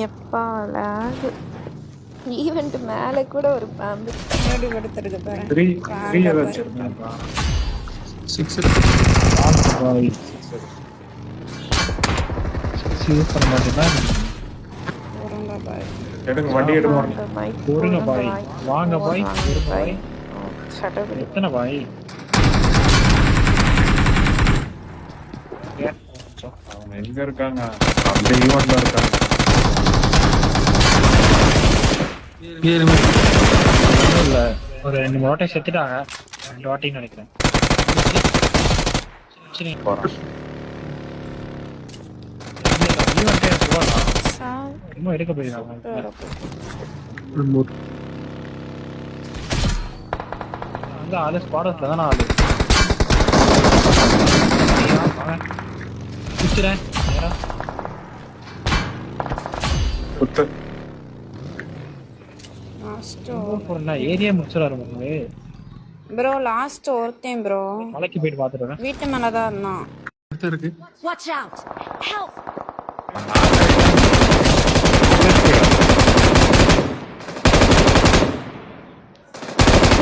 எப்பா log event மேல கூட ஒரு பாம்பு முன்னாடி படுத்துறது பாரு. 3 ஏதாச்சும் இருந்தா 6 பாய் 6 யூஸ் பண்ண மாட்டேன்னா போறோங்க பாய். எடுங்க வண்டி எடுங்க போருங்க பாய் வாங்க பாய் இருங்க பாய் சட்டப்படி எத்தனை பாய் அவங்க எங்க இருக்காங்க அந்த ஈவென்ட்ல இருக்காங்க இல்ல ஒரு 2 வாட்டி செத்துட்டாங்க 2 வாட்டின்னு நினைக்கிறேன் சரி போறேன் ஈவென்ட்டே போறலாம் இன்னும் எடுக்க போயிருக்காங்க அந்த ஆளு ஸ்பாடஸ்ல தானே ஆளு குத்துறேன் நேரா குத்து லாஸ்ட் ஏரியா முடிச்சிடாரு உங்களுக்கு ப்ரோ லாஸ்ட் ஒருத்தன் ப்ரோ மலைக்கு போயிட்டு பாத்துட்டு வரேன் வீட்டு மேல தான் இருந்தான் இருக்கு Watch out! Help!